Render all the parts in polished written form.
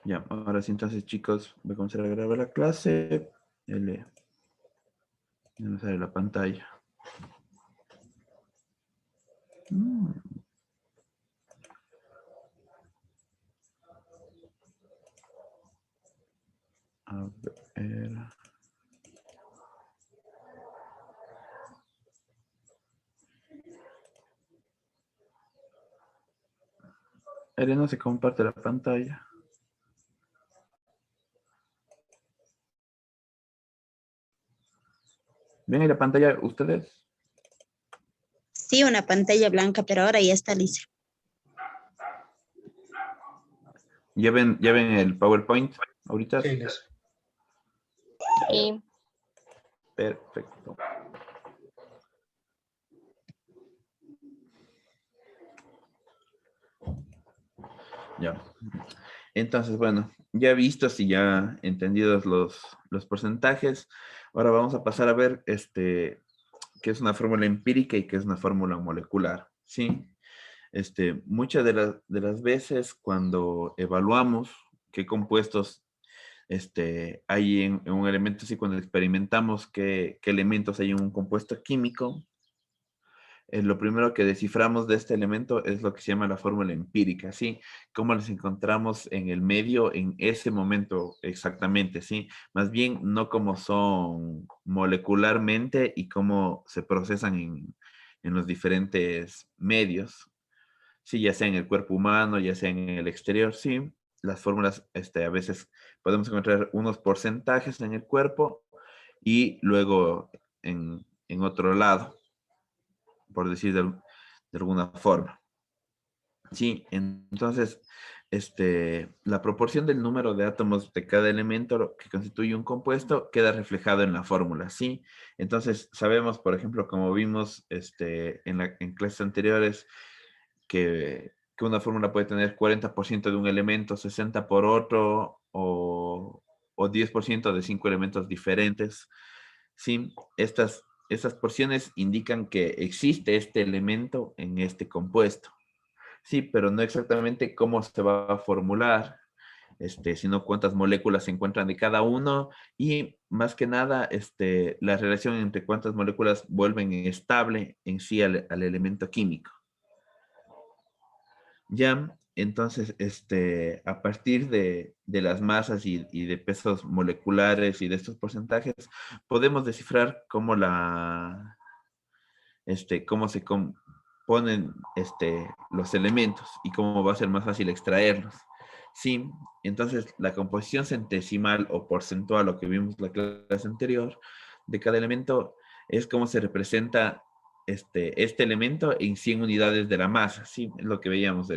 Ya, ahora sí, entonces, chicos, voy a comenzar a grabar la clase. Ya me sale la pantalla. A ver. Elena se comparte la pantalla. ¿Ven ahí la pantalla ustedes? Sí, una pantalla blanca, pero ahora ya está lisa. Ya ven el PowerPoint ahorita? Sí, listo. Sí. Perfecto. Ya. Entonces, bueno, ya vistos y ya entendidos los porcentajes, ahora vamos a pasar a ver qué es una fórmula empírica y qué es una fórmula molecular, ¿sí? Muchas de las veces cuando evaluamos qué compuestos hay en un elemento, sí, cuando experimentamos qué elementos hay en un compuesto químico, lo primero que desciframos de este elemento es lo que se llama la fórmula empírica, ¿sí? Cómo los encontramos en el medio en ese momento exactamente, ¿sí? Más bien no cómo son molecularmente y cómo se procesan en los diferentes medios, sí, ya sea en el cuerpo humano, ya sea en el exterior, sí. Las fórmulas, a veces podemos encontrar unos porcentajes en el cuerpo y luego en otro lado, por decir de alguna forma. Sí, entonces, la proporción del número de átomos de cada elemento que constituye un compuesto queda reflejado en la fórmula, ¿sí? Entonces, sabemos, por ejemplo, como vimos en clases anteriores, que una fórmula puede tener 40% de un elemento, 60 por otro, o 10% de 5 elementos diferentes, ¿sí? Estas porciones indican que existe este elemento en este compuesto. Sí, pero no exactamente cómo se va a formular, sino cuántas moléculas se encuentran de cada uno y más que nada, la relación entre cuántas moléculas vuelven estable en sí al elemento químico. Ya, entonces, a partir de las masas y de pesos moleculares y de estos porcentajes, podemos descifrar cómo se componen los elementos y cómo va a ser más fácil extraerlos. Sí, entonces la composición centesimal o porcentual, lo que vimos en la clase anterior, de cada elemento es cómo se representa este elemento en 100 unidades de la masa. Sí, es lo que veíamos,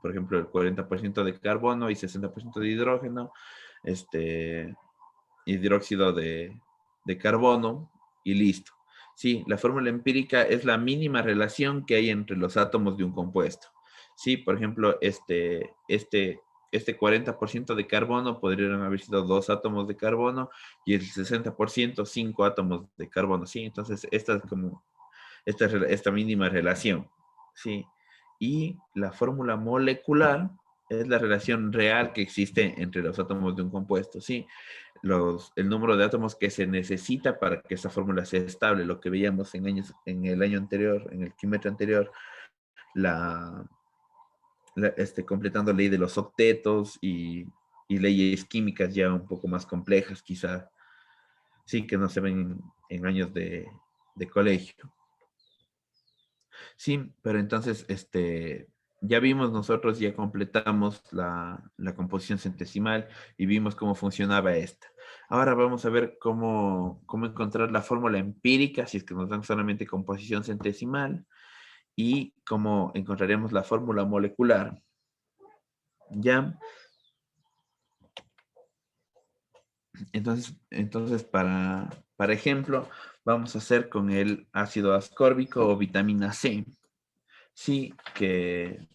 por ejemplo, el 40% de carbono y 60% de hidrógeno, hidróxido de carbono y listo. Sí, la fórmula empírica es la mínima relación que hay entre los átomos de un compuesto. Sí, por ejemplo, este 40% de carbono podrían haber sido 2 átomos de carbono y el 60% 5 átomos de carbono. Sí, entonces esta es como esta mínima relación. Sí, y la fórmula molecular es la relación real que existe entre los átomos de un compuesto. Sí, el número de átomos que se necesita para que esa fórmula sea estable, lo que veíamos en el año anterior, en el químetro anterior, completando ley de los octetos y leyes químicas ya un poco más complejas, quizá, sí, que no se ven en años de colegio. Sí, pero entonces, ya vimos nosotros, ya completamos la composición centesimal y vimos cómo funcionaba esta. Ahora vamos a ver cómo encontrar la fórmula empírica, si es que nos dan solamente composición centesimal, y cómo encontraremos la fórmula molecular. ¿Ya? Entonces para ejemplo, vamos a hacer con el ácido ascórbico o vitamina C. Sí, que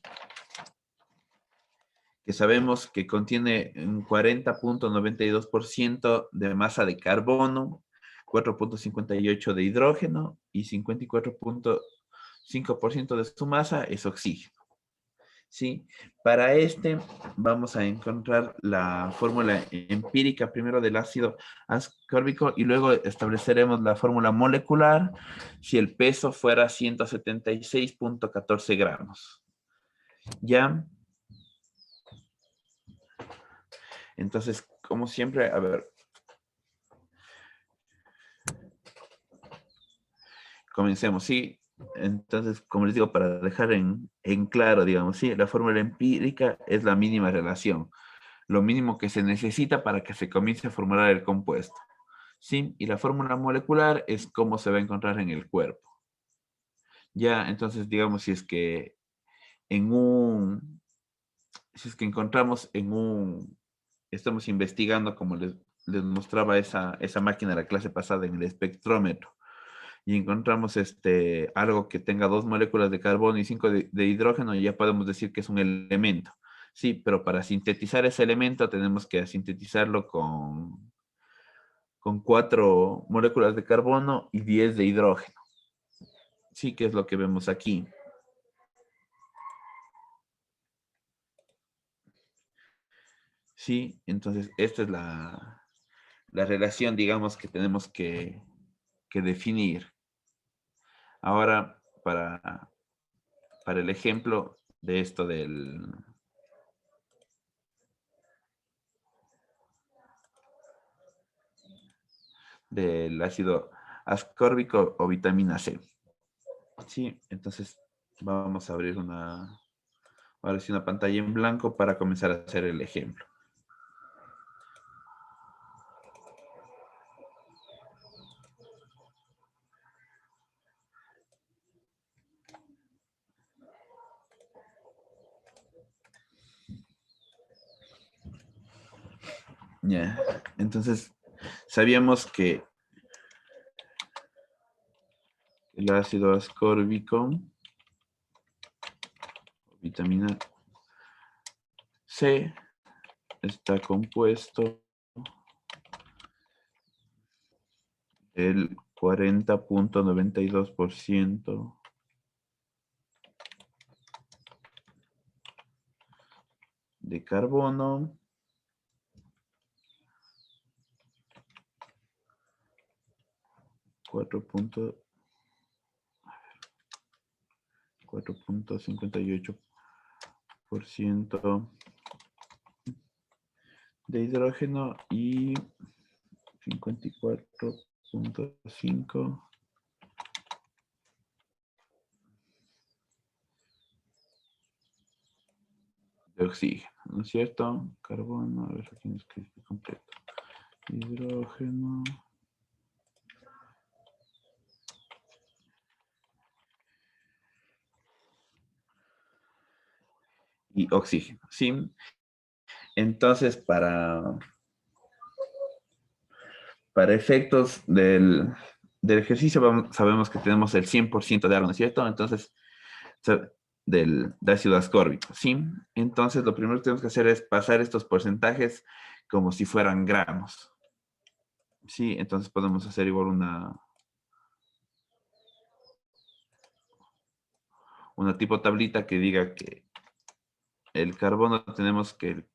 sabemos que contiene un 40.92% de masa de carbono, 4.58 de hidrógeno y 54.5% de su masa es oxígeno. ¿Sí? Para este vamos a encontrar la fórmula empírica primero del ácido ascórbico y luego estableceremos la fórmula molecular si el peso fuera 176.14 gramos. ¿Ya? Entonces, como siempre, a ver. Comencemos, ¿sí? Entonces, como les digo, para dejar en claro, digamos, sí, la fórmula empírica es la mínima relación, lo mínimo que se necesita para que se comience a formular el compuesto, ¿sí? Y la fórmula molecular es cómo se va a encontrar en el cuerpo. Ya, entonces, digamos, si es que encontramos estamos investigando, como les mostraba esa máquina de la clase pasada en el espectrómetro, y encontramos algo que tenga 2 moléculas de carbono y 5 de hidrógeno, ya podemos decir que es un elemento. Sí, pero para sintetizar ese elemento tenemos que sintetizarlo con 4 moléculas de carbono y 10 de hidrógeno. Sí, que es lo que vemos aquí. Sí, entonces esta es la relación, digamos, que tenemos que definir. Ahora, para el ejemplo de esto del ácido ascórbico o vitamina C. Sí, entonces vamos a abrir ahora sí una pantalla en blanco para comenzar a hacer el ejemplo. Ya, entonces sabíamos que el ácido ascórbico, vitamina C, está compuesto del 40.92% de carbono, 4.58% de hidrógeno y 54.5 de oxígeno, ¿no es cierto? Carbono, a ver, aquí no escribí completo. Hidrógeno. Y oxígeno, ¿sí? Entonces, para efectos del ejercicio, sabemos que tenemos el 100% de agua, ¿no es cierto? Entonces, del ácido ascórbico, ¿sí? Entonces, lo primero que tenemos que hacer es pasar estos porcentajes como si fueran gramos, ¿sí? Entonces, podemos hacer igual una tipo tablita que diga que el carbono tenemos que el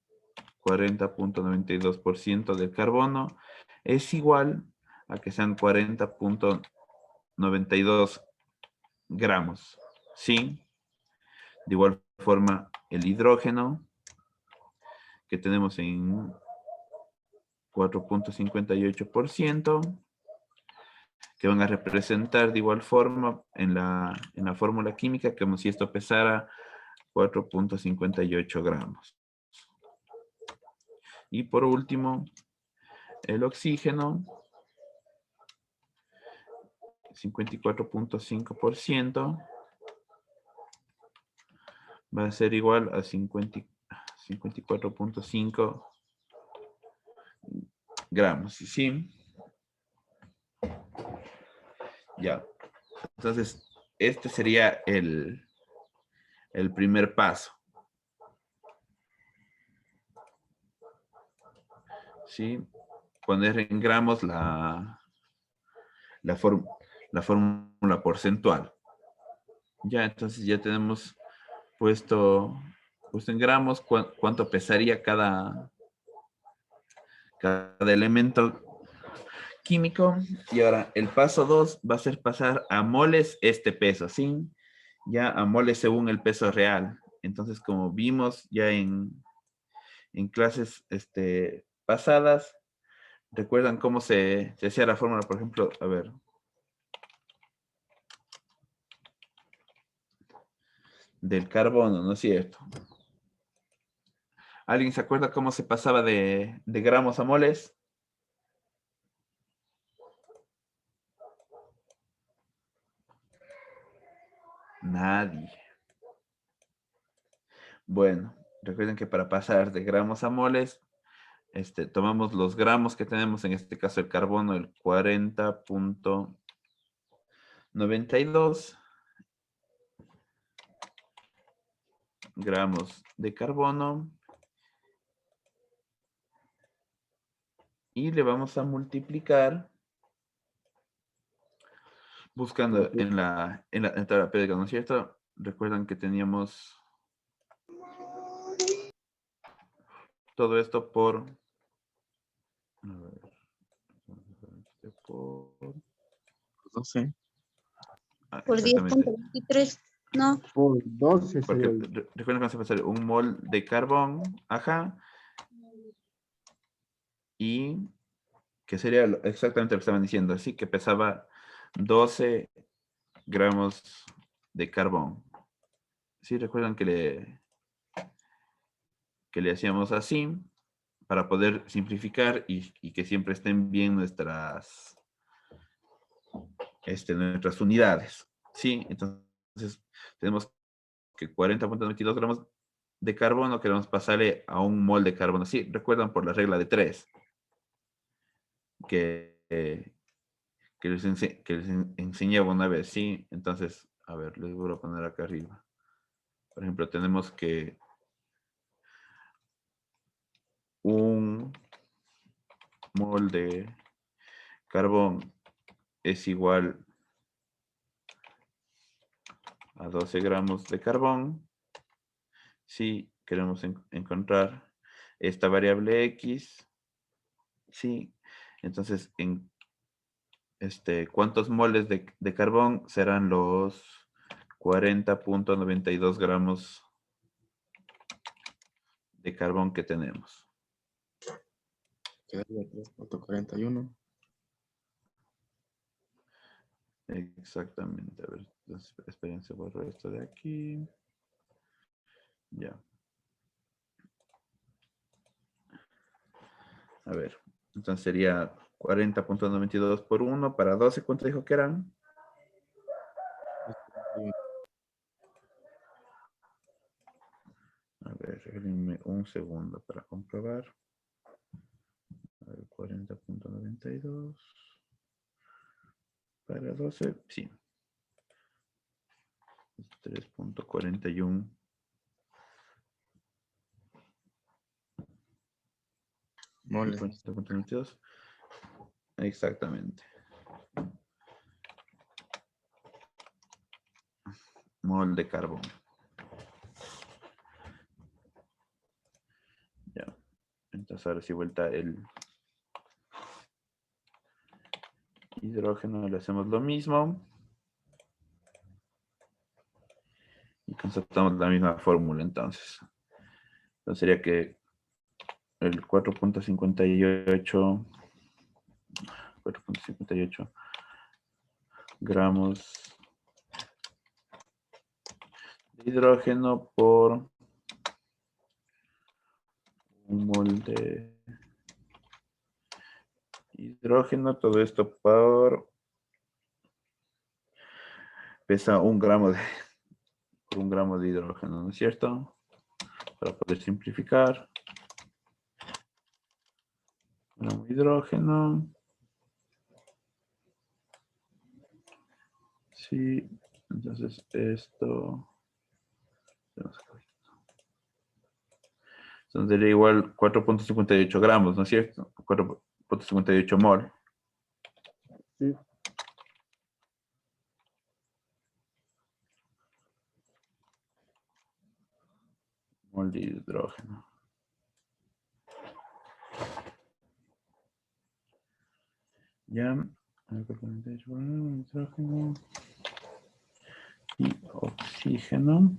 40.92% del carbono es igual a que sean 40.92 gramos, ¿sí? De igual forma, el hidrógeno, que tenemos en 4.58%, que van a representar de igual forma en la fórmula química, como si esto pesara 4.58 gramos. Y por último, el oxígeno, 54.5%, va a ser igual a 54.5 gramos, ¿sí? Ya. Entonces, este sería el primer paso. ¿Sí? Poner en gramos la la fórmula porcentual. Ya, entonces ya tenemos puesto en gramos cuánto pesaría cada elemento químico. Y ahora el paso 2 va a ser pasar a moles este peso, ¿sí? Ya a moles según el peso real. Entonces, como vimos ya en clases pasadas, ¿recuerdan cómo se hacía la fórmula? Por ejemplo, a ver. Del carbono, ¿no es cierto? ¿Alguien se acuerda cómo se pasaba de gramos a moles? Nadie. Bueno, recuerden que para pasar de gramos a moles, tomamos los gramos que tenemos, en este caso el carbono, el 40.92 gramos de carbono, y le vamos a multiplicar buscando en la tabla periódica, ¿no es cierto? Recuerdan que teníamos todo esto por... A ver, por 12. Por exactamente. 10.23, no. Por 12 Porque sería recuerden que vamos a pasar un mol de carbón, ajá, y que sería exactamente lo que estaban diciendo, así que pesaba 12 gramos de carbón. Sí, recuerdan que le hacíamos así para poder simplificar y que siempre estén bien nuestras unidades. Sí, entonces tenemos que 40.92 gramos de carbono queremos pasarle a un mol de carbono. Sí, recuerdan por la regla de 3 que les enseñaba una vez, ¿sí? Entonces, a ver, les voy a poner acá arriba. Por ejemplo, tenemos que un mol de carbón es igual a 12 gramos de carbón. Si queremos encontrar esta variable X, sí, entonces ¿cuántos moles de carbón serán los 40.92 gramos de carbón que tenemos? Quedaría 3.41. Exactamente. A ver, entonces, esperen, se borra esto de aquí. Ya. A ver, entonces sería 40.92 por 1 para 12. ¿Cuánto dijo que eran? 3.41. A ver, regálenme un segundo para comprobar. A ver, 40.92 para 12, sí. 3.41. Moles. 40.92. Exactamente. Mol de carbón. Ya. Entonces ahora sí vuelta el hidrógeno, le hacemos lo mismo. Y constatamos la misma fórmula entonces. Entonces sería que el 4.58 gramos de hidrógeno por un mol de hidrógeno, todo esto por pesa un gramo por un gramo de hidrógeno, ¿no es cierto? Para poder simplificar. Gramo de hidrógeno. Sí, entonces esto. Entonces sería igual 4.58 gramos, ¿no es cierto? 4.58 mol. Sí. mol de hidrógeno. Ya, hidrógeno y oxígeno.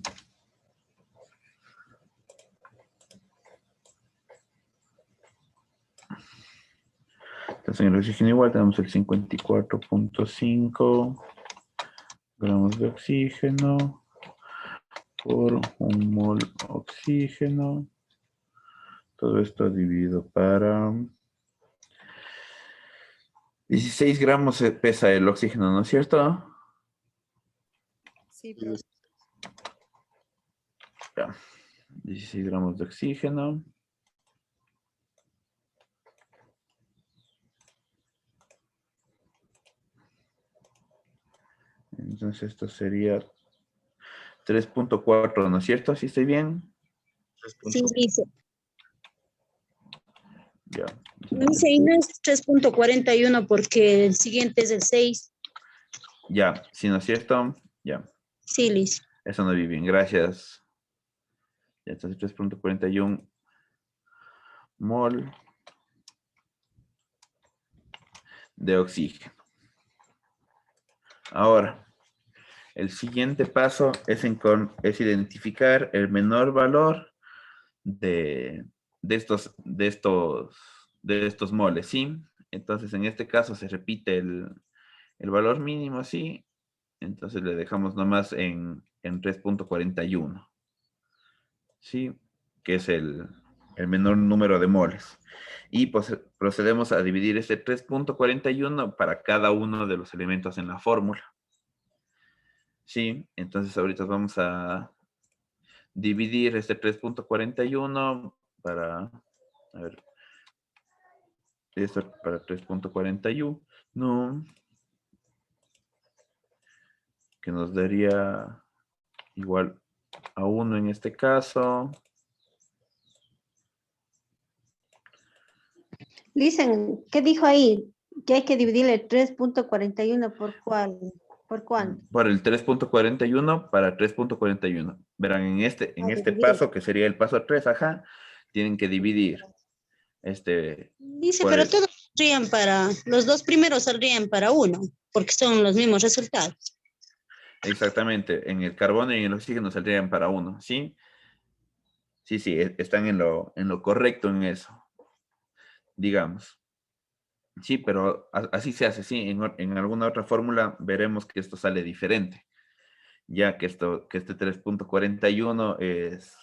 Entonces en el oxígeno igual tenemos el 54.5 gramos de oxígeno por un mol oxígeno. Todo esto dividido para 16 gramos pesa el oxígeno, ¿no es cierto? Sí, profe. Ya. 16 gramos de oxígeno. Entonces esto sería 3.4, ¿no es cierto? ¿Sí estoy bien? Sí, dice. Ya. Dice, y no es 3.41 porque el siguiente es el 6. Ya, ¿sí no es cierto? Ya. Sí, Liz. Eso no vi bien, gracias. Ya, entonces 3.41 mol de oxígeno. Ahora, el siguiente paso es identificar el menor valor de estos moles, ¿sí? Entonces, en este caso se repite el valor mínimo, ¿sí? Entonces le dejamos nomás en 3.41, ¿sí? Que es el menor número de moles. Y pues procedemos a dividir este 3.41 para cada uno de los elementos en la fórmula. Sí, entonces ahorita vamos a dividir este 3.41 para, a ver, esto para 3.41, que nos daría igual a 1 en este caso. Dicen, ¿qué dijo ahí? Que hay que dividir el 3.41 por cuál, por cuánto. Por el 3.41 para 3.41. Verán, en este Dividir. paso, que sería el paso 3, ajá, tienen que dividir Dice, por pero el, todos saldrían para, los dos primeros saldrían para 1, porque son los mismos resultados. exactamente, en el carbono y en el oxígeno saldrían para 1, ¿sí? Sí, sí, están en lo correcto en eso, digamos. Sí, pero así se hace, sí. En alguna otra fórmula veremos que esto sale diferente, ya que este 3.41 es,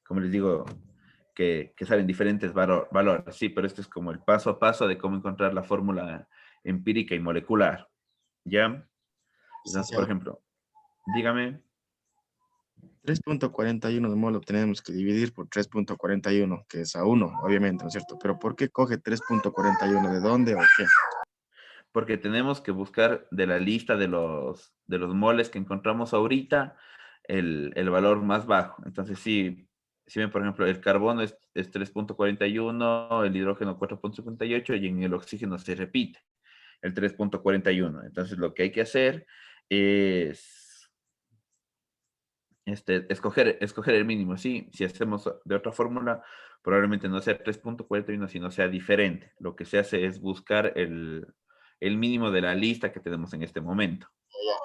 como les digo, que salen diferentes valores, sí, pero este es como el paso a paso de cómo encontrar la fórmula empírica y molecular, ¿ya? Entonces, por Licenciado, ejemplo, dígame, 3.41 de mol lo tenemos que dividir por 3.41, que es a 1, obviamente, ¿no es cierto? Pero ¿por qué coge 3.41? ¿De dónde o qué? porque tenemos que buscar de la lista de los moles que encontramos ahorita el valor más bajo. Entonces, si ven, por ejemplo, el carbono es 3.41, el hidrógeno 4.58 y en el oxígeno se repite el 3.41. Entonces, lo que hay que hacer es escoger el mínimo. Sí, si hacemos de otra fórmula, probablemente no sea 3.41, sino sea diferente. Lo que se hace es buscar el mínimo de la lista que tenemos en este momento.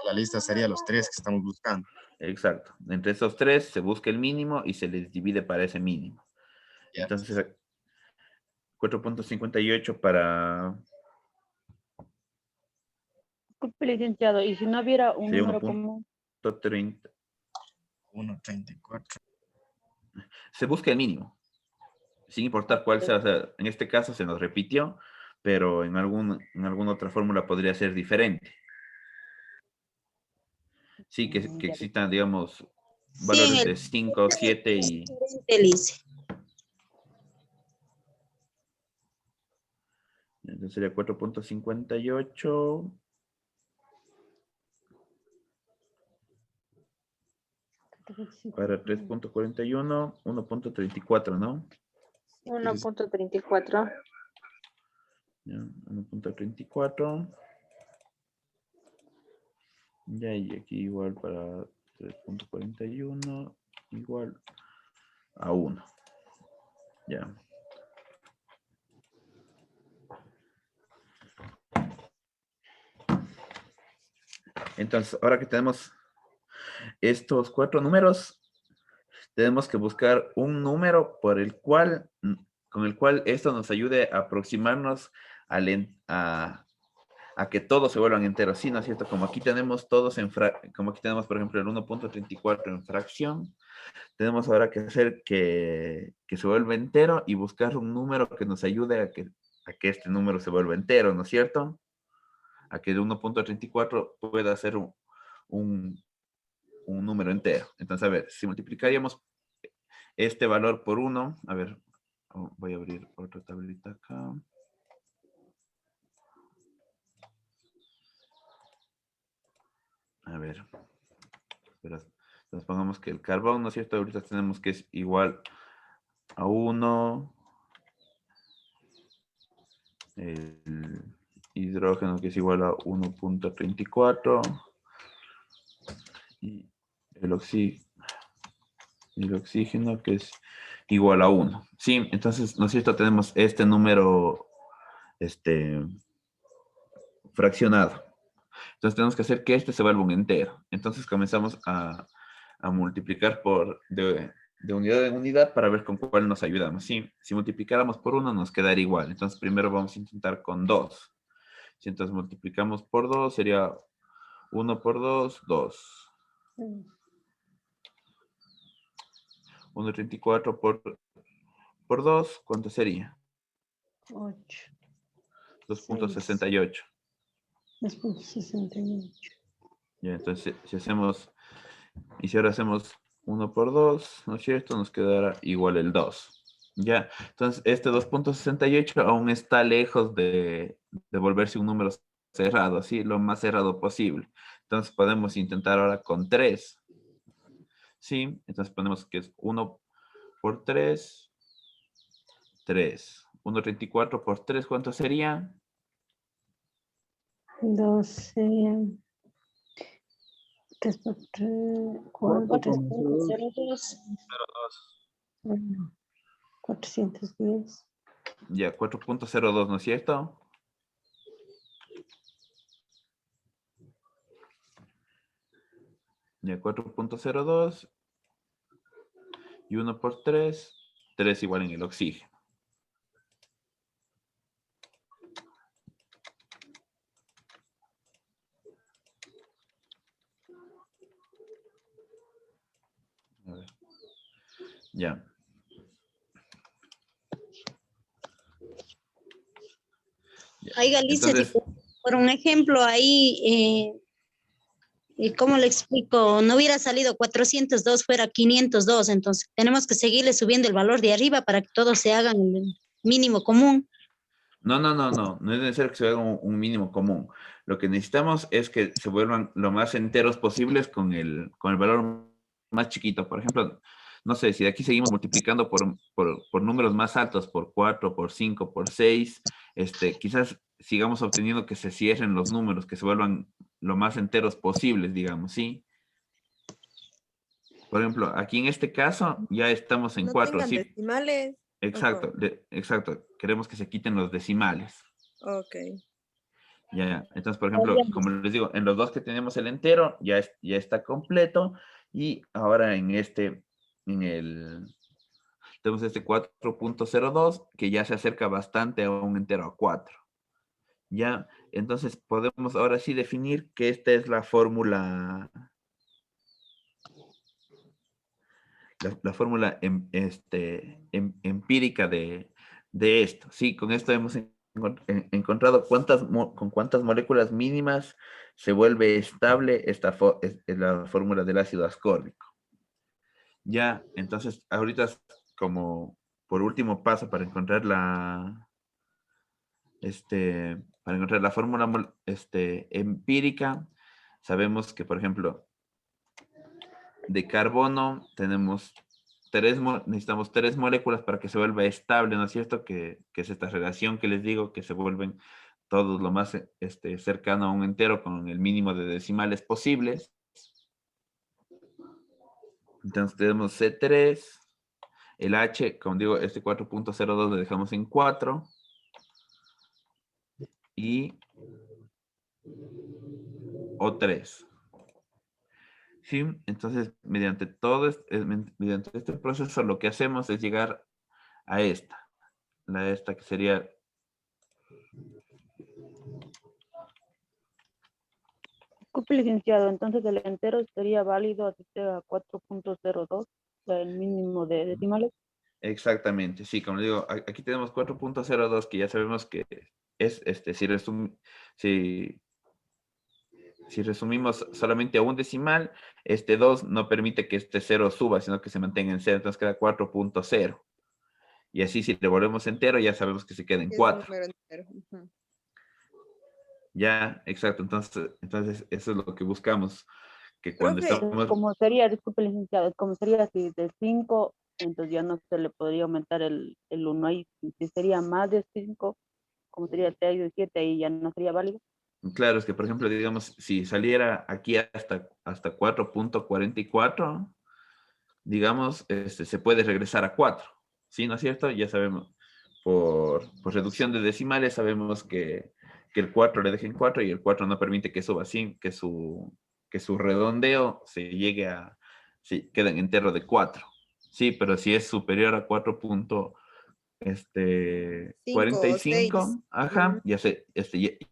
La lista sería los 3 que estamos buscando. Exacto. Entre esos tres se busca el mínimo y se les divide para ese mínimo. Ya. Entonces, 4.58 para... Disculpe, licenciado, y si no hubiera un Sería número común, 1.30. 1.34. Se busca el mínimo, sin importar cuál sea. O sea, en este caso se nos repitió, pero en alguna otra fórmula podría ser diferente. Sí, que ya existan, digamos, Sí, en valores el de 5, 7 y... dice. Entonces sería 4.58 para 3.41, 1.34, ¿no? 1.34. Ya, 1.34. Ya, y aquí igual para 3.41. igual a 1. Ya. Entonces, ahora que tenemos estos 4 números, tenemos que buscar un número con el cual esto nos ayude a aproximarnos a que todos se vuelvan enteros. Sí, ¿no es cierto? Como aquí tenemos todos como aquí tenemos, por ejemplo, el 1.34 en fracción, tenemos ahora que hacer que se vuelva entero y buscar un número que nos ayude a que este número se vuelva entero, ¿no es cierto? A que el 1.34 pueda ser un número entero. Entonces, a ver, si multiplicaríamos este valor por 1, a ver, voy a abrir otra tablita acá. A ver, espera, entonces pongamos que el carbón, ¿no es cierto? Ahorita tenemos que es igual a 1, el hidrógeno que es igual a 1.34 y el oxígeno que es igual a 1. Sí, entonces, ¿no es cierto? Tenemos este número fraccionado. Entonces tenemos que hacer que este se vuelva un entero. Entonces comenzamos a multiplicar de unidad en unidad para ver con cuál nos ayudamos. Sí, si multiplicáramos por 1 nos quedaría igual. Entonces primero vamos a intentar con 2. Si entonces multiplicamos por 2 sería 1 por 2, 2. 1.34 por 2, ¿cuánto sería? 8. 2.68. 2.68. Ya, entonces si hacemos, y si ahora hacemos 1 por 2, ¿no es cierto? Nos quedará igual el 2. Ya, entonces este 2.68 aún está lejos de volverse un número cerrado, así lo más cerrado posible. Entonces podemos intentar ahora con 3. Sí, entonces ponemos que es 1 por 3, 3. 1.34 por 3, ¿cuánto sería? 12. 3 por 3, 4, 3.02. 410. Ya, 4.02, ¿no es cierto? Ya, 4.02 y 1 por 3, 3 igual en el oxígeno. A ver. Ya. Ya. Oiga, Alicia, Entonces, por un ejemplo ahí, ¿cómo le explico? No hubiera salido 402, fuera 502, entonces tenemos que seguirle subiendo el valor de arriba para que todos se hagan el mínimo común. no es necesario que se haga un mínimo común. Lo que necesitamos es que se vuelvan lo más enteros posibles con el valor más chiquito. Por ejemplo, no sé, si de aquí seguimos multiplicando por números más altos, por 4, por 5, por 6, quizás sigamos obteniendo que se cierren los números, que se vuelvan lo más enteros posibles, digamos, ¿sí? Por ejemplo, aquí en este caso ya estamos en No 4, tengan ¿sí? decimales. Exacto, exacto. Queremos que se quiten los decimales. Ok. Ya. Entonces, por ejemplo, como les digo, en los dos que tenemos el entero, ya está completo. Y ahora tenemos este 4.02, que ya se acerca bastante a un entero a 4. Ya, entonces podemos ahora sí definir que esta es la fórmula, empírica de esto. Sí, con esto hemos encontrado con cuántas moléculas mínimas se vuelve estable es la fórmula del ácido ascórbico. Ya, entonces ahorita como por último paso para encontrar la fórmula empírica, sabemos que, por ejemplo, de carbono necesitamos 3 moléculas para que se vuelva estable, ¿no es cierto? Que es esta relación que les digo, que se vuelven todos lo más cercano a un entero con el mínimo de decimales posibles. Entonces tenemos C3, el H, como digo, este 4.02 lo dejamos en 4. Y O3. ¿Sí? Entonces, mediante mediante este proceso, lo que hacemos es llegar a esta. Esta que sería... Disculpe, licenciado, entonces el entero sería válido así sea 4.02, o sea, el mínimo de decimales. Exactamente, sí, como digo, aquí tenemos 4.02 que ya sabemos que es, si resumimos solamente a un decimal, este 2 no permite que este 0 suba, sino que se mantenga en 0, entonces queda 4.0. Y así si le volvemos entero, ya sabemos que se queda en Es un 4. número entero. Ujú. Ya, exacto, entonces eso es lo que buscamos, que cuando Profe. estamos... Como sería, disculpe, licenciado, como sería si de 5, entonces ya no se le podría aumentar el 1 ahí. Si sería más de 5, como sería 6 o 7, ahí ya no sería válido. Claro, es que por ejemplo, digamos, si saliera aquí hasta 4.44, digamos, se puede regresar a 4, ¿sí? ¿No es cierto? Ya sabemos, por reducción de decimales, sabemos que el 4 le dejen 4 y el 4 no permite que suba así, que su redondeo se llegue a, sí, queda en entero de 4, ¿sí? Pero si es superior a 5 o 6. 45, ajá, ya se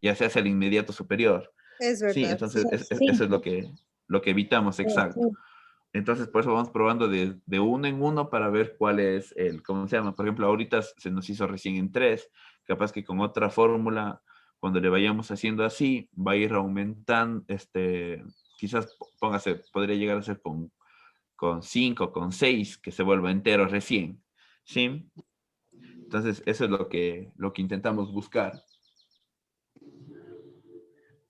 hace el inmediato superior. Es Sí, verdad. entonces Sí, eso es lo que evitamos, sí, exacto. sí. Entonces, por eso vamos probando de uno en uno para ver cuál es ¿cómo se llama? Por ejemplo, ahorita se nos hizo recién en 3, capaz que con otra fórmula, cuando le vayamos haciendo así, va a ir aumentando, quizás podría llegar a ser con 5, con 6, que se vuelva entero recién, ¿sí? Entonces, eso es lo que intentamos buscar.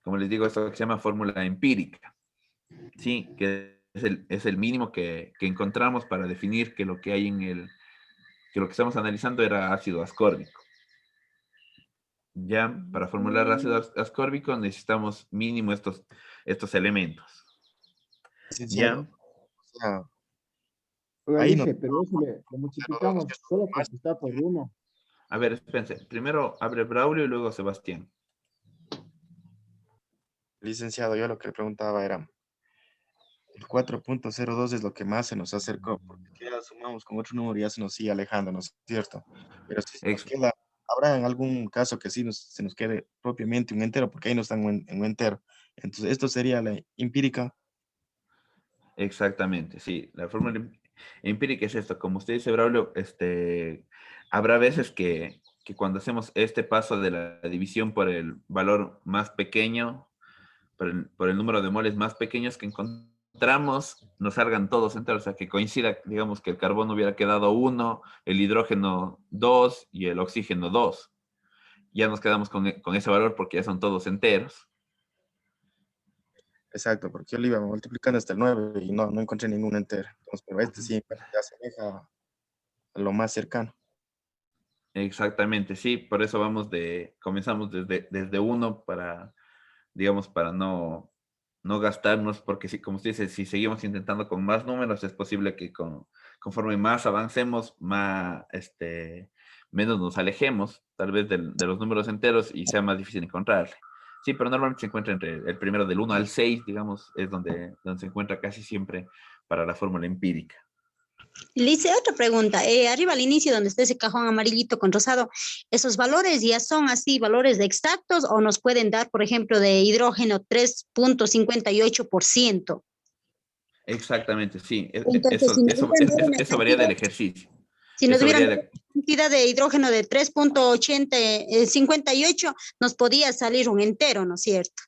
Como les digo, esto que se llama fórmula empírica, ¿sí? Que es el mínimo que encontramos para definir que lo que hay que lo que estamos analizando era ácido ascórbico. Ya, para formular ácido ascórbico necesitamos mínimo estos elementos. Licenciado, Ya, o sea, Oiga, ahí no, dice, pero eso le multiplicamos solo porque está por uno. a ver, espérense. Primero abre Braulio y luego Sebastián. licenciado, yo lo que le preguntaba era, el 4.02 es lo que más se nos acercó, porque si ya sumamos con otro número ya se nos sigue alejando, ¿no es cierto? Pero si se nos Ex- queda, habrá en algún caso que sí se nos quede propiamente un entero, porque ahí no están en un entero. Entonces, esto sería la empírica. Exactamente, sí. La fórmula empírica es esto. Como usted dice, Braulio, habrá veces que cuando hacemos este paso de la división por el valor más pequeño, por el número de moles más pequeños que encontramos, nos salgan todos enteros, o sea, que coincida, digamos, que el carbono hubiera quedado 1, el hidrógeno 2 y el oxígeno 2. Ya nos quedamos con ese valor porque ya son todos enteros. Exacto, porque yo le iba multiplicando hasta el 9 y no encontré ningún entero. Entonces, pero este sí ya se deja a lo más cercano. Exactamente, sí, por eso comenzamos desde 1 para, digamos, para no gastarnos, porque si, como usted dice, si seguimos intentando con más números, es posible que conforme más avancemos, menos nos alejemos, tal vez de los números enteros y sea más difícil encontrarle. Sí, pero normalmente se encuentra entre el primero del 1 al 6, digamos, es donde se encuentra casi siempre para la fórmula empírica. Le hice otra pregunta. Arriba al inicio, donde está ese cajón amarillito con rosado, ¿esos valores ya son así, valores exactos o nos pueden dar, por ejemplo, de hidrógeno 3.58%? Exactamente, sí. Entonces, si nos hubieran dado una Eso varía del cantidad, ejercicio. si nos Eso hubieran varía dado una cantidad de hidrógeno de 3.58, nos podía salir un entero, ¿no es cierto?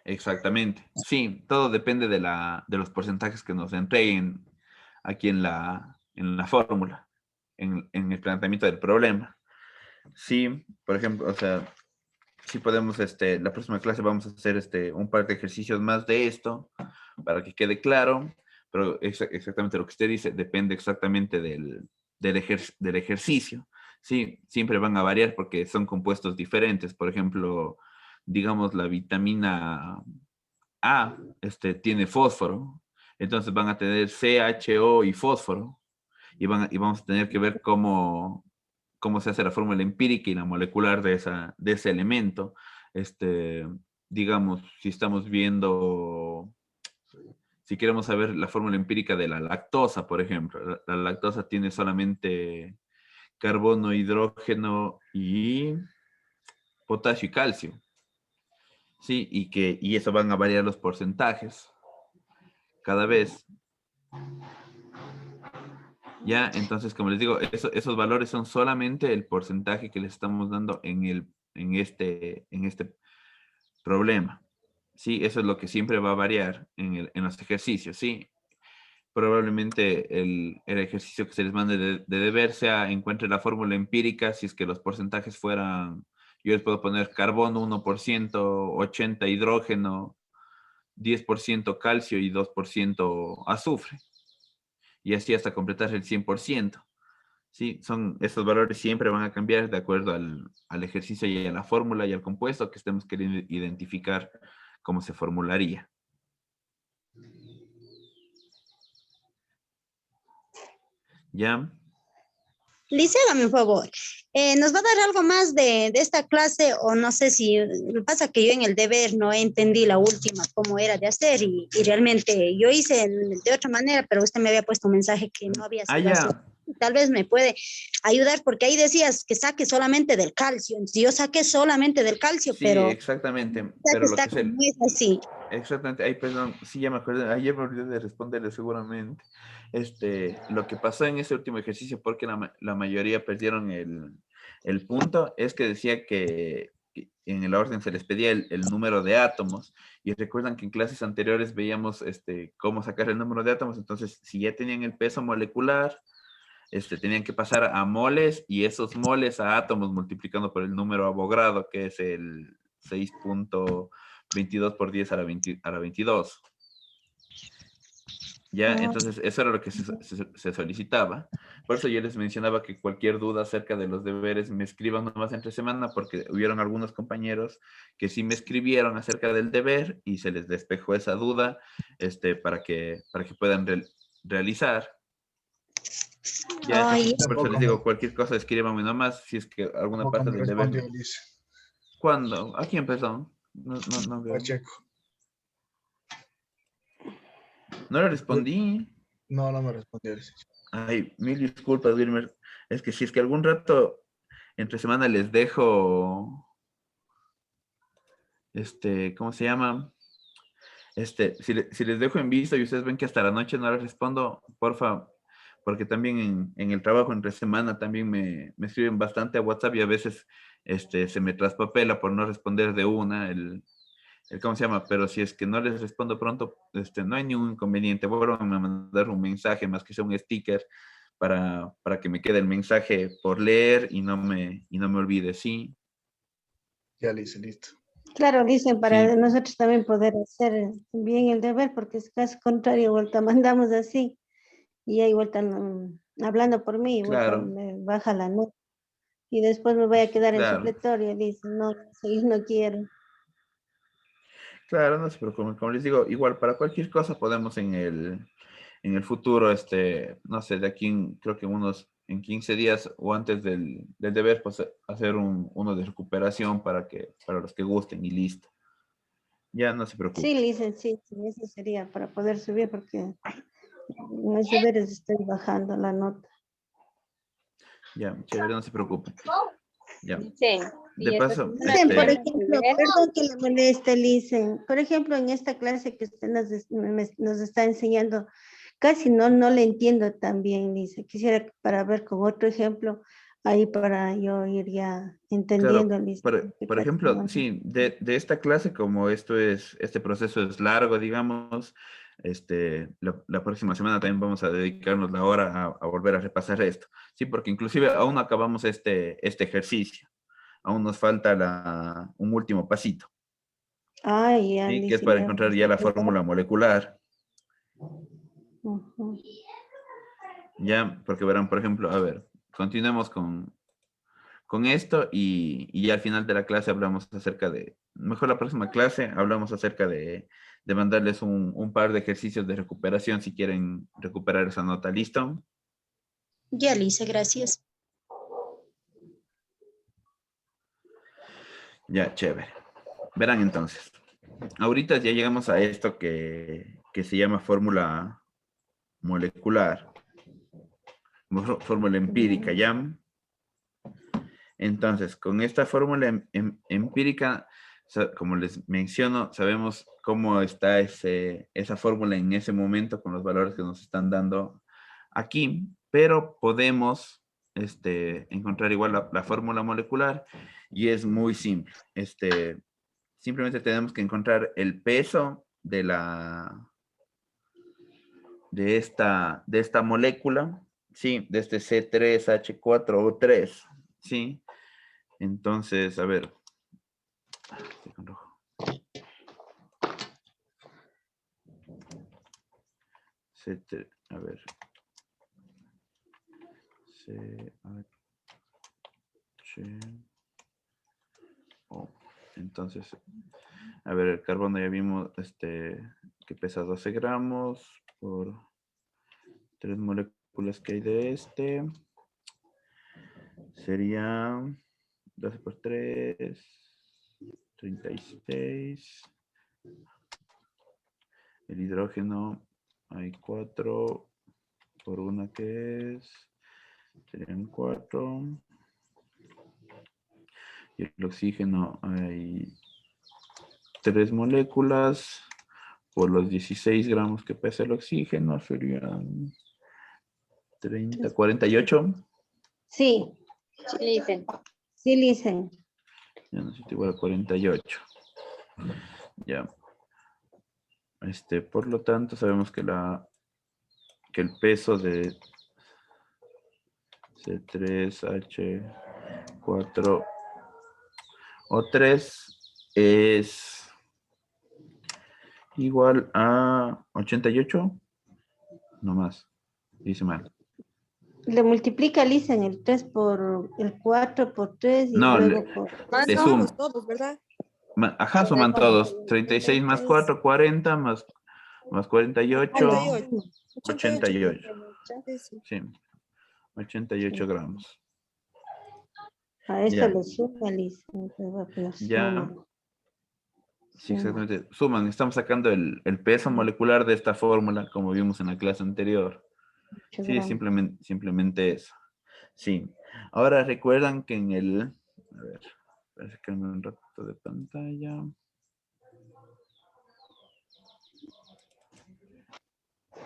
Exactamente. Sí, todo depende de los porcentajes que nos entreguen aquí en la fórmula, en el planteamiento del problema. Sí, por ejemplo, o sea, sí podemos, la próxima clase vamos a hacer un par de ejercicios más de esto para que quede claro, pero exactamente lo que usted dice depende exactamente del ejercicio. Sí, siempre van a variar porque son compuestos diferentes. Por ejemplo, digamos la vitamina A tiene fósforo, Entonces van a tener CHO y fósforo. Y vamos a tener que ver cómo se hace la fórmula empírica y la molecular de ese elemento. Digamos, si estamos viendo, si queremos saber la fórmula empírica de la lactosa, por ejemplo. La lactosa tiene solamente carbono, hidrógeno y potasio y calcio. Sí, y eso van a variar los porcentajes cada vez. Ya, entonces, como les digo, esos valores son solamente el porcentaje que les estamos dando en este problema. Sí, eso es lo que siempre va a variar en los ejercicios, sí. Probablemente el ejercicio que se les mande de deber sea encuentre la fórmula empírica, si es que los porcentajes fueran, yo les puedo poner carbono 1%, 80 hidrógeno, 10% calcio y 2% azufre. Y así hasta completar el 100%. Sí, esos valores siempre van a cambiar de acuerdo al ejercicio y a la fórmula y al compuesto que estemos queriendo identificar cómo se formularía. ¿Ya? Lice, hágame un favor. ¿Nos va a dar algo más de esta clase o no sé si lo pasa que yo en el deber no entendí la última cómo era de hacer y realmente yo hice de otra manera, pero usted me había puesto un mensaje que no había sido así. Ya. Tal vez me puede ayudar porque ahí decías que saque solamente del calcio. Entonces, yo saqué solamente del calcio, Sí, pero exactamente. Pero lo que es no es así. Exactamente. Ay, perdón. Sí, ya me acuerdo. Ayer me olvidé de responderle seguramente. Lo que pasó en ese último ejercicio, porque la mayoría perdieron el punto, es que decía que en el orden se les pedía el número de átomos. Y recuerdan que en clases anteriores veíamos cómo sacar el número de átomos. Entonces, si ya tenían el peso molecular, tenían que pasar a moles y esos moles a átomos multiplicando por el número Avogadro, que es el 6.22 por 10 a la 22. ¿Ya? Entonces, eso era lo que se solicitaba. Por eso yo les mencionaba que cualquier duda acerca de los deberes me escriban nomás entre semana, porque hubieron algunos compañeros que sí me escribieron acerca del deber y se les despejó esa duda para que puedan realizar. Ya, Ay, por eso les digo, cualquier cosa escríbanme nomás si es que alguna Tampoco parte me del deber. respondió Elise. ¿Cuándo? ¿A quién, perdón? No veo. Pacheco. No le respondí. No, no me respondió Elise. Ay, mil disculpas, Wilmer. Es que si es que algún rato entre semana les dejo, ¿cómo se llama? Si les dejo en visto y ustedes ven que hasta la noche no les respondo, porfa, porque también en el trabajo entre semana también me escriben bastante a WhatsApp y a veces se me traspapela por no responder de una ¿cómo se llama? Pero si es que no les respondo pronto, no hay ningún inconveniente. Vuelvan a mandar un mensaje, más que sea un sticker, para que me quede el mensaje por leer y no me olvide, ¿sí? Ya le hice, listo. Claro, dicen para Sí. nosotros también poder hacer bien el deber, porque es caso contrario, vuelta mandamos así, y ahí vuelta hablando por mí, vuelta Claro. me baja la nota, y después me voy a quedar en Claro. supletorio, dicen, no, yo no quiero. Claro, no se preocupen. Como les digo, igual para cualquier cosa podemos en el futuro, no sé, de aquí creo que en 15 días o antes del deber, pues hacer uno de recuperación para los que gusten y listo. Ya no se preocupen. Sí, dicen, sí, eso sería para poder subir, porque en los deberes estoy bajando la nota. Ya, chévere, no se preocupen. Ya. Sí. De paso, Dicen, por ejemplo, perdón que le moleste, Licen, por ejemplo, en esta clase que usted nos está enseñando, casi no le entiendo tan bien, dice. Quisiera para ver con otro ejemplo, ahí para yo ir ya entendiendo. claro, Lice, por ejemplo, sí, de esta clase, como este proceso es largo, digamos, la próxima semana también vamos a dedicarnos la hora a volver a repasar esto. Sí, porque inclusive aún no acabamos este ejercicio. Aún nos falta un último pasito. Ah, ya, ¿sí? Que es Lice, para ya, encontrar ya la fórmula molecular. Ya, porque verán, por ejemplo, a ver, continuemos con esto y ya al final de la clase hablamos acerca mejor la próxima clase hablamos acerca de de mandarles un par de ejercicios de recuperación si quieren recuperar esa nota. ¿Listo? Ya le hice, gracias. Ya, chévere. Verán entonces. Ahorita ya llegamos a esto que se llama fórmula molecular. Fórmula empírica, ¿ya? Entonces, con esta fórmula empírica, como les menciono, sabemos cómo está esa fórmula en ese momento con los valores que nos están dando aquí, pero podemos encontrar igual la fórmula molecular y es muy simple. Simplemente tenemos que encontrar el peso de esta molécula, ¿sí? De este C3H4O3, ¿sí? Entonces, a ver. Estoy con rojo. A ver. Entonces, a ver, el carbono ya vimos que pesa 12 gramos por 3 moléculas que hay de sería 12 por 3, 36. El hidrógeno hay 4 por 1 que serían 4. Y el oxígeno hay 3 moléculas por los 16 gramos que pesa el oxígeno, serían 30, 48. Sí. Sí, le hice. Sí, Lisen. Ya necesito igual a 48. Ya. Por lo tanto, sabemos que el peso de C3H4O3 es igual a 88. No más. Dice mal. Le multiplica, Lisen, el 3 por el 4 por 3 y No, luego por... le Sumamos sumo. todos, ¿verdad? Ajá, suman todos. 36 más 4, 40, más 48, 88. Sí, sí. Sí, 88 gramos. A esto Ya. le suma, Lisen. Ya. Sí, exactamente. Suman, estamos sacando el peso molecular de esta fórmula, como vimos en la clase anterior. Sí, simplemente eso. Sí. Ahora recuerdan que en el... A ver, parece que me un rato de pantalla.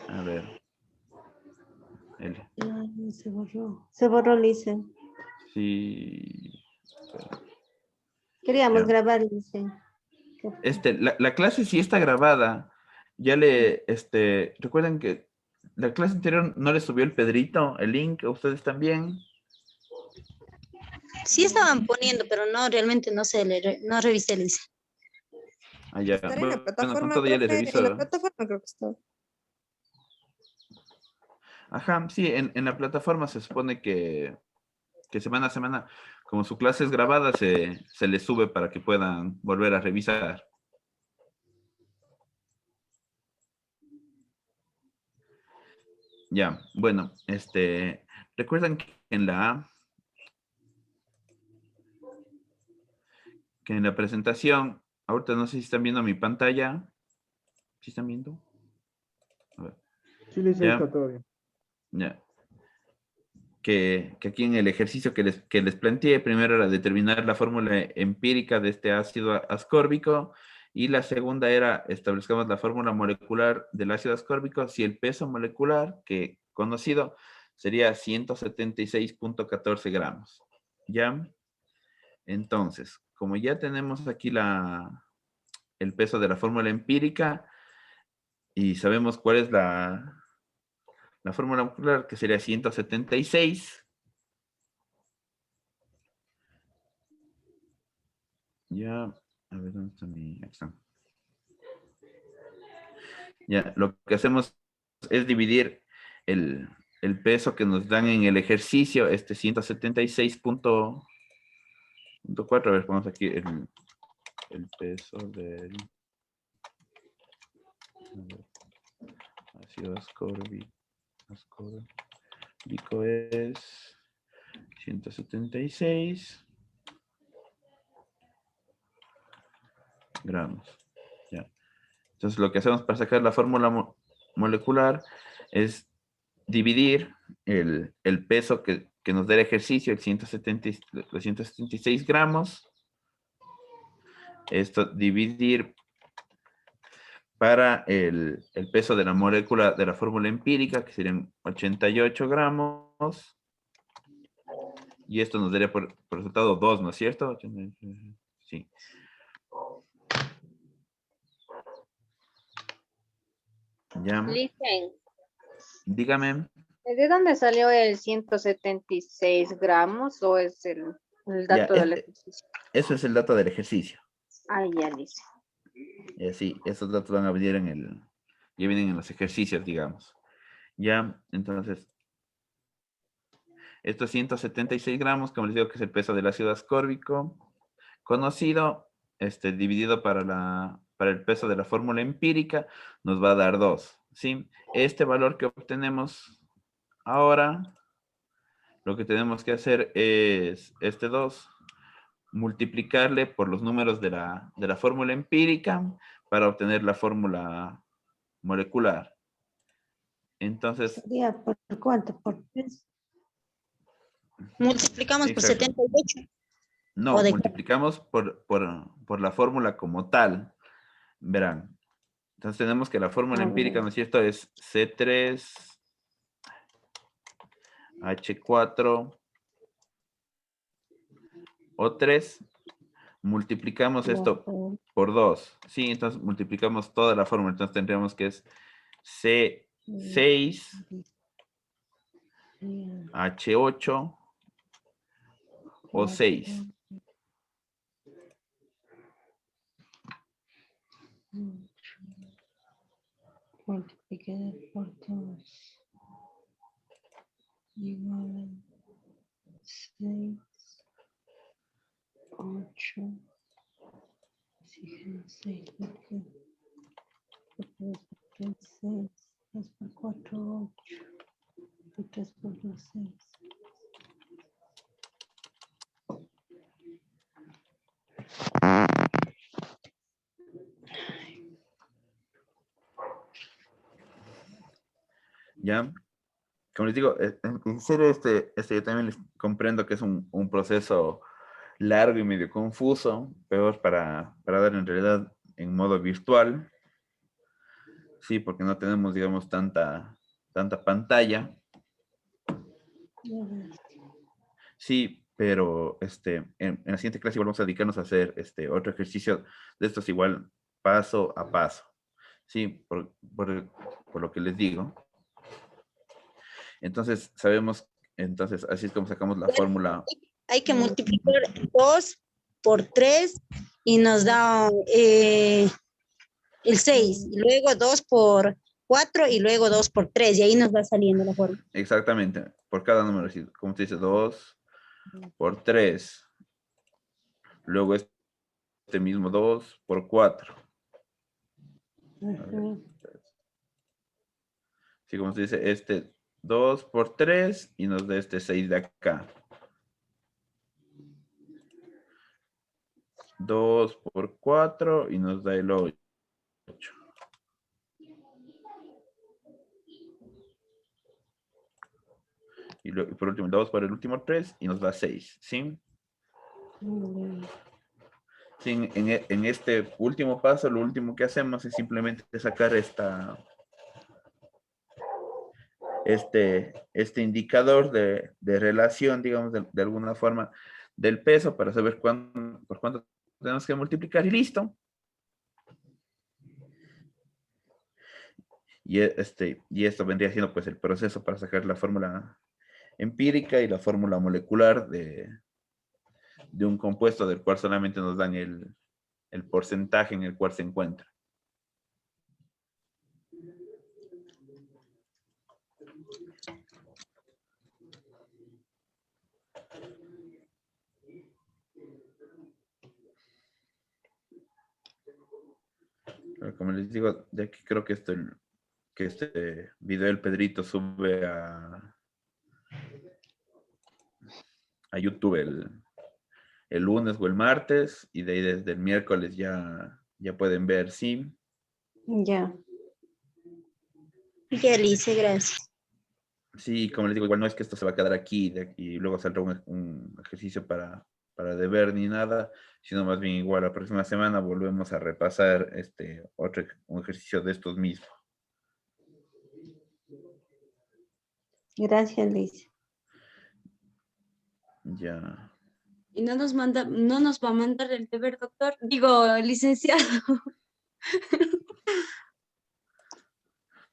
A ver. Se borró. Se borró, Lisen. Sí. Queríamos Ya. grabar, Lisen. La clase sí está grabada. Ya recuerden que la clase anterior no le subió el Pedrito, el link, a ustedes también. Sí estaban poniendo, pero no, realmente no no revisé, le hice. Ah, ya. Estar en la Bueno, con plataforma, todo ya les profe, reviso. en la plataforma creo que está. Ajá, sí, en la plataforma se supone que semana a semana, como su clase es grabada, se les sube para que puedan volver a revisar. Ya, bueno, recuerdan que en la presentación, ahorita no sé si están viendo mi pantalla. ¿Sí están viendo? A ver. Sí, Lisen, Ya. está todo bien. Ya. Que aquí en el ejercicio que les planteé, primero era determinar la fórmula empírica de este ácido ascórbico y la segunda era establezcamos la fórmula molecular del ácido ascórbico si el peso molecular que conocido sería 176.14 gramos. ¿Ya? Entonces, como ya tenemos aquí el peso de la fórmula empírica y sabemos cuál es la fórmula molecular que sería 176. Ya, a ver, ¿dónde está mi acción? Ya, lo que hacemos es dividir el peso que nos dan en el ejercicio, 176.4. A ver, ponemos aquí el peso del Ácido ascórbico es 176 gramos. Ya. Entonces lo que hacemos para sacar la fórmula molecular es dividir el peso que nos da el ejercicio, los 176 gramos. Esto dividir para el peso de la molécula de la fórmula empírica, que serían 88 gramos. Y esto nos daría por resultado 2, ¿no es cierto? Sí. Ya. Listen, Dígame. ¿de dónde salió el 176 gramos o es el Ya, dato del ejercicio? eso es el dato del ejercicio. Ah, ya dice. Sí, esos datos van a venir ya vienen en los ejercicios, digamos. Ya, entonces, estos 176 gramos, como les digo, que es el peso del ácido ascórbico, conocido, dividido para el peso de la fórmula empírica, nos va a dar 2, ¿sí? Este valor que obtenemos ahora, lo que tenemos que hacer es este 2, multiplicarle por los números de la fórmula empírica para obtener la fórmula molecular. Entonces, ¿Sería por cuánto? ¿Por 3? Multiplicamos por exacto. 78. No, ¿O de multiplicamos por la fórmula como tal. Verán. Entonces tenemos que la fórmula empírica, ¿no es cierto? Es C3H4 O3. Multiplicamos esto por 2. Sí, entonces multiplicamos toda la fórmula. Entonces tendríamos que es C6H8 O6. Multiplicado por 2 igual a 6, 8, 6, 6, 6, 3 por 4, 8, 3 por 2, 6. ¿Ya? Como les digo, en serio, yo también les comprendo que es un proceso largo y medio confuso, peor para dar en realidad en modo virtual. Sí, porque no tenemos, digamos, tanta pantalla. Sí, pero en la siguiente clase igual vamos a dedicarnos a hacer otro ejercicio de estos igual paso a paso. Sí, por lo que les digo. Entonces, así es como sacamos la fórmula. Hay que multiplicar 2 por 3 y nos da el 6. Y luego 2 por 4 y luego 2 por 3. Y ahí nos va saliendo la forma. Exactamente, por cada número. Como te dice, 2 por 3. Luego este mismo 2 por 4. Sí, como se dice, 2 por 3 y nos da 6 de acá. 2 por 4 y nos da el 8. Y por último, 2 por el último 3 y nos da 6, ¿sí? Sí, en este último paso, lo último que hacemos es simplemente sacar este indicador de relación, digamos, de alguna forma, del peso para saber por cuánto tenemos que multiplicar y listo. Y esto vendría siendo pues el proceso para sacar la fórmula empírica y la fórmula molecular de un compuesto del cual solamente nos dan el porcentaje en el cual se encuentra. como les digo, de aquí creo que este video del Pedrito sube a YouTube el lunes o el martes, y de ahí desde el miércoles ya pueden ver, sí. Ya. Ya, Lice, gracias. Sí, como les digo, igual no es que esto se va a quedar aquí, de aquí y luego saldrá un ejercicio para deber ni nada, sino más bien igual la próxima semana volvemos a repasar un ejercicio de estos mismos. Gracias, Lice. Ya. Y no nos va a mandar el deber, doctor. Digo, licenciado.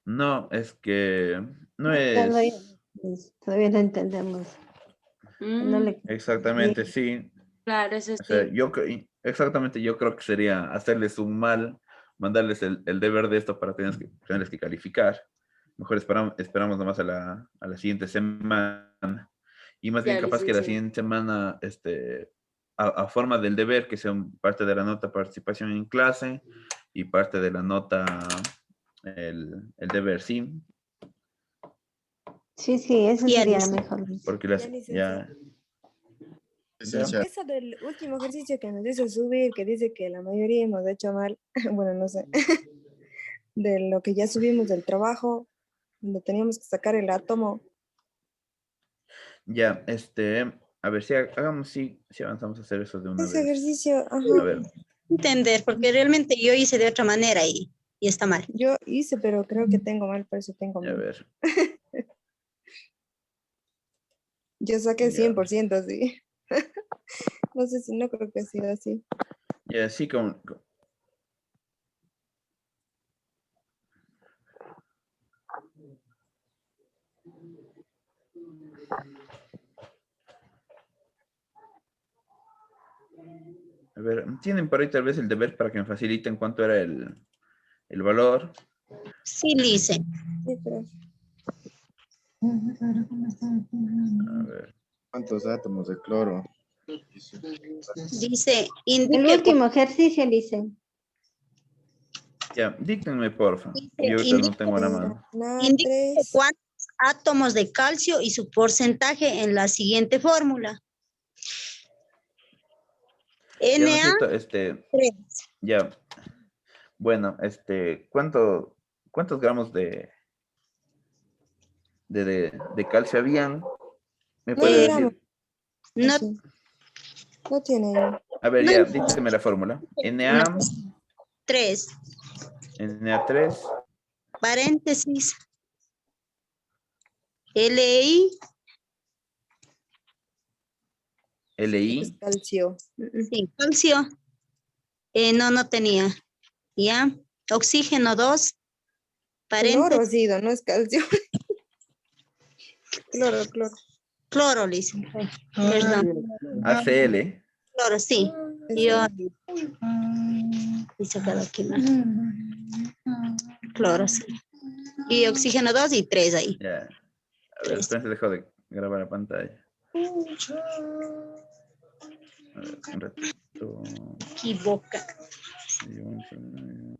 No, es que no Todavía, es todavía no entendemos. No Mm, le... exactamente, sí. claro, eso O sea, sí. exactamente, yo creo que sería hacerles un mal, mandarles el deber de esto para tenerles que calificar. Mejor esperamos nomás a la siguiente semana. Y más bien Ya, capaz que la licenciado. siguiente semana, a forma del deber, que sea parte de la nota participación en clase y parte de la nota el deber, sí. Sí, eso Ya, sería Lice. mejor, Lice. Porque Ya, licenciado. Licenciado. Eso del último ejercicio que nos hizo subir, que dice que la mayoría hemos hecho mal, bueno, no sé, de lo que ya subimos del trabajo, donde teníamos que sacar el átomo. Ya, a ver si hagamos, si avanzamos a hacer eso de una Ese vez. ejercicio, A ajá, ver, Entender, porque realmente yo hice de otra manera y está mal. yo hice, pero creo que tengo mal, por eso tengo a mal. ver. Yo saqué Ya. 100%, sí. No sé si no creo que ha sido así. Ya, sí, a ver, tienen por ahí tal vez el deber para que me faciliten cuánto era el valor. Sí, Lice. Sí, pero A ver. ¿Cuántos átomos de cloro? Dice, El indique, último ejercicio, Lice. Ya, díctenme, porfa. Dice, Yo ahorita no tengo la mano. indique NA3, cuántos átomos de calcio y su porcentaje en la siguiente fórmula. Ya no es Na3. cierto, ya. Bueno, ¿cuántos gramos de calcio habían? ¿Me puede 9 gramos. decir? No, Sí. No tiene ahí. A ver, no, ya, dígame la fórmula. no, 3, Na3, paréntesis, Li, Es Li, calcio. sí, calcio, no tenía, ya, oxígeno 2, Cloro paréntesis, ha sido, no es calcio. Cloro. cloro, Liz. Perdón, ACL. cloro, sí. Yo he sacado aquí más. Cloro, sí. Y oxígeno 2 y 3 ahí. Ya. A ver, espérense, dejo de grabar la pantalla. A ver, un ratito. Equivoca. Sí, vamos a ver.